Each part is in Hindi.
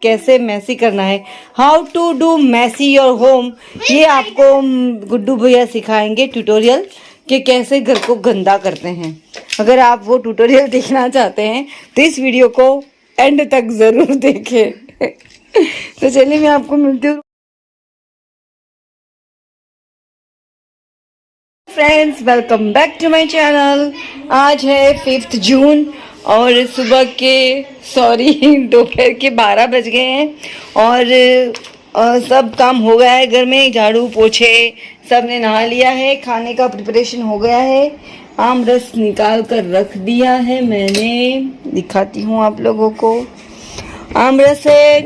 कैसे मैसी करना है, how to do messy your home, ये आपको गुड्डू भैया सिखाएंगे ट्यूटोरियल कि कैसे घर को गंदा करते हैं। अगर आप वो ट्यूटोरियल देखना चाहते हैं तो इस वीडियो को एंड तक ज़रूर देखें। तो चलिए मैं आपको मिलती हूँ। Friends, welcome back to my channel. आज है 5 जून और सुबह के दोपहर के 12 बज गए हैं और सब काम हो गया है घर में, झाड़ू पोछे सब ने नहा लिया है, खाने का प्रिपरेशन हो गया है। आम रस निकाल कर रख दिया है मैंने, दिखाती हूँ आप लोगों को। आम रस है,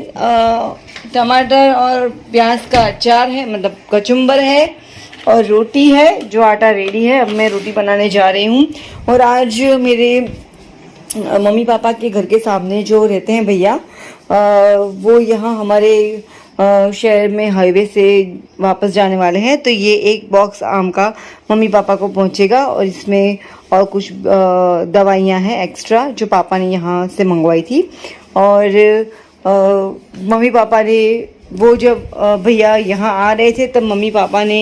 टमाटर और प्याज का अचार है, मतलब कचुम्बर है, और रोटी है जो आटा रेडी है। अब मैं रोटी बनाने जा रही हूँ। और आज मेरे मम्मी पापा के घर के सामने जो रहते हैं भैया, वो यहाँ हमारे शहर में हाईवे से वापस जाने वाले हैं, तो ये एक बॉक्स आम का मम्मी पापा को पहुँचेगा और इसमें और कुछ दवाइयाँ हैं एक्स्ट्रा जो पापा ने यहाँ से मंगवाई थी। और मम्मी पापा ने वो जब भैया यहाँ आ रहे थे तब मम्मी पापा ने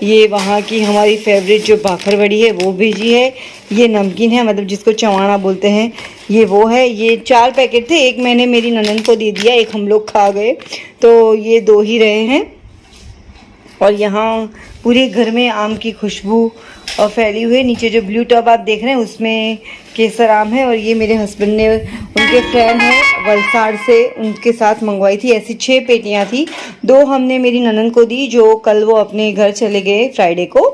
ये वहाँ की हमारी फेवरेट जो भाखड़ बड़ी है वो भेजी है। ये नमकीन है, मतलब जिसको चवाना बोलते हैं, ये वो है। ये 4 पैकेट थे, एक मैंने मेरी ननद को दे दिया, एक हम लोग खा गए, तो ये 2 ही रहे हैं। और यहाँ पूरे घर में आम की खुशबू फैली हुई है। नीचे जो ब्लू टब आप देख रहे हैं उसमें केसर आम है, और ये मेरे हस्बैंड ने, उनके फ्रेंड हैं वलसाड़ से, उनके साथ मंगवाई थी। ऐसी 6 पेटियां थी, 2 हमने मेरी ननद को दी जो कल वो अपने घर चले गए फ्राइडे को,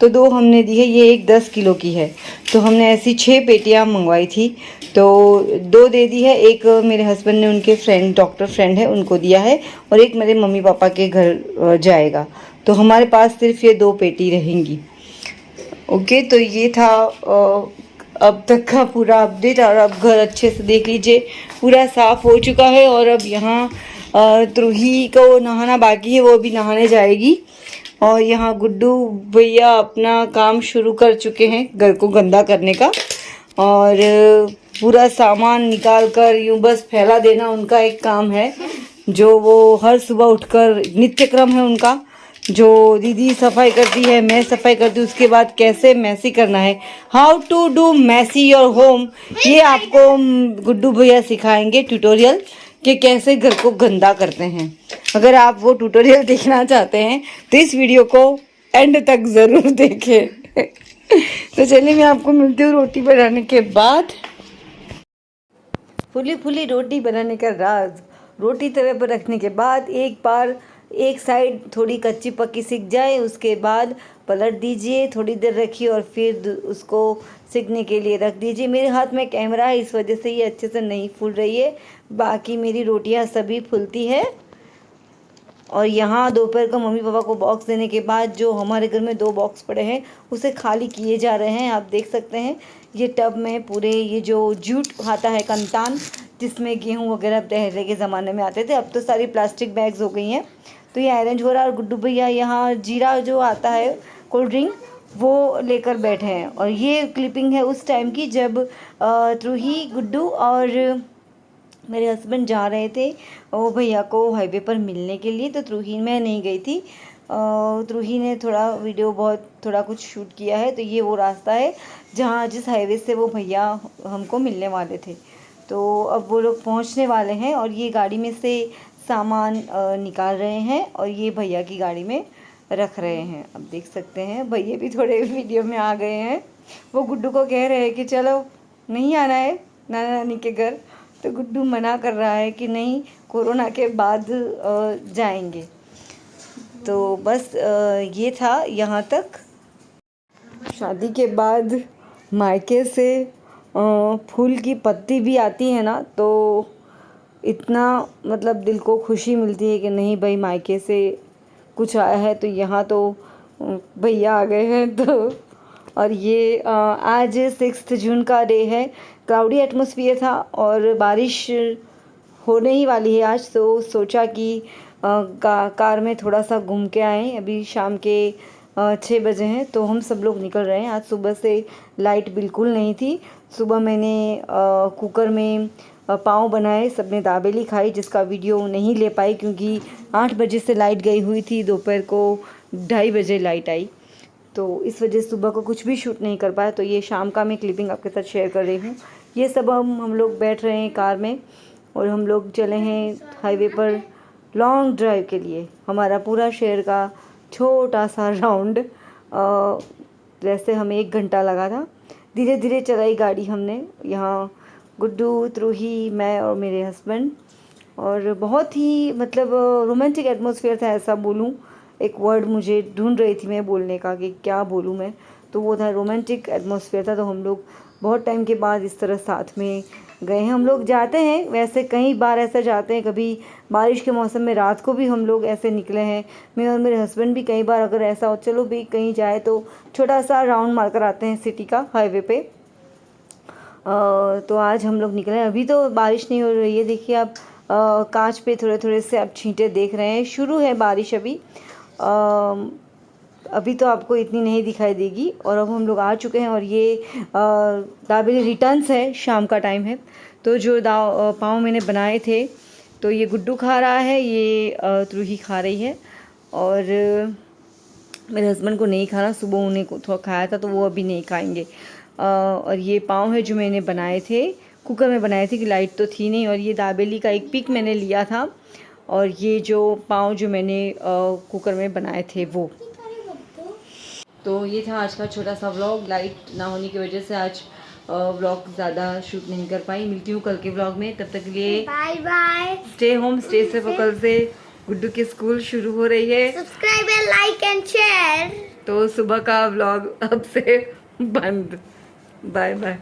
तो 2 हमने दी है। ये एक 10 किलो की है, तो हमने ऐसी 6 पेटियां मंगवाई थी, तो 2 दे दी है। एक मेरे हस्बैंड ने उनके फ्रेंड, डॉक्टर फ्रेंड है, उनको दिया है, और एक मेरे मम्मी पापा के घर जाएगा। तो हमारे पास सिर्फ ये 2 पेटी रहेंगी। ओके, तो ये था अब तक का पूरा अपडेट। और अब घर अच्छे से देख लीजिए, पूरा साफ़ हो चुका है। और अब यहाँ त्रुही को नहाना बाकी है, वो भी नहाने जाएगी। और यहाँ गुड्डू भैया अपना काम शुरू कर चुके हैं घर को गंदा करने का, और पूरा सामान निकाल कर यूँ बस फैला देना उनका एक काम है, जो वो हर सुबह उठकर नित्य क्रम है उनका। जो दीदी सफाई करती है, मैं सफाई करती हूँ, उसके बाद कैसे मैसी करना है, how to do messy your home, ये आपको गुड्डू भैया सिखाएंगे ट्यूटोरियल कि कैसे घर को गंदा करते हैं। अगर आप वो ट्यूटोरियल देखना चाहते हैं तो इस वीडियो को एंड तक ज़रूर देखें। तो चलिए मैं आपको मिलती हूँ रोटी बनाने के बाद। फुली फुली रोटी बनाने का राज, रोटी तवे पर रखने के बाद एक साइड थोड़ी कच्ची पक्की सिक जाए, उसके बाद पलट दीजिए, थोड़ी देर रखिए और फिर उसको सिकने के लिए रख दीजिए। मेरे हाथ में कैमरा है, इस वजह से ये अच्छे से नहीं फूल रही है, बाकी मेरी रोटियां सभी फूलती है। और यहाँ दोपहर को मम्मी पापा को बॉक्स देने के बाद जो हमारे घर में 2 बॉक्स पड़े हैं उसे खाली किए जा रहे हैं। आप देख सकते हैं ये टब में पूरे, ये जो जूट आता है कंतान, जिसमें गेहूँ वगैरह पहले के ज़माने में आते थे, अब तो सारी प्लास्टिक बैग्स हो गई हैं, तो ये अरेंज हो रहा है। और गुड्डू भैया यहाँ जीरा जो आता है कोल्ड ड्रिंक, वो लेकर बैठे हैं। और ये क्लिपिंग है उस टाइम की जब त्रुही, गुड्डू और मेरे हस्बैंड जा रहे थे वो भैया को हाईवे पर मिलने के लिए। तो त्रुही, मैं नहीं गई थी, त्रुही ने थोड़ा कुछ शूट किया है। तो ये वो रास्ता है जिस हाईवे से वो भैया हमको मिलने वाले थे। तो अब वो लोग पहुंचने वाले हैं और ये गाड़ी में से सामान निकाल रहे हैं और ये भैया की गाड़ी में रख रहे हैं। अब देख सकते हैं भैया भी थोड़े वीडियो में आ गए हैं। वो गुड्डू को कह रहे हैं कि चलो नहीं आना है नाना नानी के घर, तो गुड्डू मना कर रहा है कि नहीं, कोरोना के बाद जाएंगे। तो बस ये था यहाँ तक। शादी के बाद मायके से फूल की पत्ती भी आती है ना, तो इतना मतलब दिल को खुशी मिलती है कि नहीं भाई, मायके से कुछ आया है। तो यहाँ तो भैया आ गए हैं। तो और ये आज 6 जून का डे है, क्लाउडी एटमॉस्फेयर था और बारिश होने ही वाली है आज। तो सोचा कि कार में थोड़ा सा घूम के आएँ। अभी शाम के 6 बजे हैं, तो हम सब लोग निकल रहे हैं। आज सुबह से लाइट बिल्कुल नहीं थी। सुबह मैंने कुकर में पाव बनाए, सबने दाबेली खाई, जिसका वीडियो नहीं ले पाई क्योंकि 8 बजे से लाइट गई हुई थी, दोपहर को 2:30 बजे लाइट आई, तो इस वजह से सुबह को कुछ भी शूट नहीं कर पाया। तो ये शाम का मैं क्लिपिंग आपके साथ शेयर कर रही हूँ। ये सब हम लोग बैठ रहे हैं कार में और हम लोग चले हैं हाईवे पर लॉन्ग ड्राइव के लिए। हमारा पूरा शहर का छोटा सा राउंड, वैसे हमें 1 घंटा लगा था। धीरे धीरे चलाई गाड़ी हमने। यहाँ गुड्डू, त्रूही, मैं और मेरे हस्बैंड, और बहुत ही मतलब रोमांटिक एटमॉस्फेयर था, ऐसा बोलूँ। एक वर्ड मुझे ढूंढ रही थी मैं बोलने का कि क्या बोलूँ मैं, तो वो था रोमांटिक एटमॉस्फेयर था। तो हम लोग बहुत टाइम के बाद इस तरह साथ में गए हैं। हम लोग जाते हैं वैसे कई बार ऐसा जाते हैं, कभी बारिश के मौसम में रात को भी हम लोग ऐसे निकले हैं, मैं और मेरे हस्बैंड भी कई बार। अगर ऐसा हो चलो भी कहीं जाए तो छोटा सा राउंड मार कर आते हैं सिटी का हाईवे पे। तो आज हम लोग निकले हैं। अभी तो बारिश नहीं हो रही है, देखिए आप कांच पे थोड़े थोड़े से आप छींटे देख रहे हैं। शुरू है बारिश अभी तो आपको इतनी नहीं दिखाई देगी। और अब हम लोग आ चुके हैं और ये दाबेली रिटर्न्स है, शाम का टाइम है। तो जो पाव मैंने बनाए थे, तो ये गुड्डू खा रहा है, ये त्रूही खा रही है, और मेरे हस्बैंड को नहीं खाना, सुबह उन्हें को थोड़ा खाया था तो वो अभी नहीं खाएंगे। और ये पाव है जो मैंने बनाए थे, कुकर में बनाए थे कि लाइट तो थी नहीं। और ये दाबेली का एक पिक मैंने लिया था, और ये जो पाव जो मैंने कुकर में बनाए थे वो। तो ये था आज का छोटा सा व्लॉग। लाइट ना होने की वजह से आज व्लॉग ज़्यादा शूट नहीं कर पाई। मिलती हूँ कल के व्लॉग में, तब तक के लिए bye bye. Stay home, stay safe. कल से गुड्डू की स्कूल शुरू हो रही है। Subscribe and like and share. तो सुबह का व्लॉग अब से बंद। Bye bye.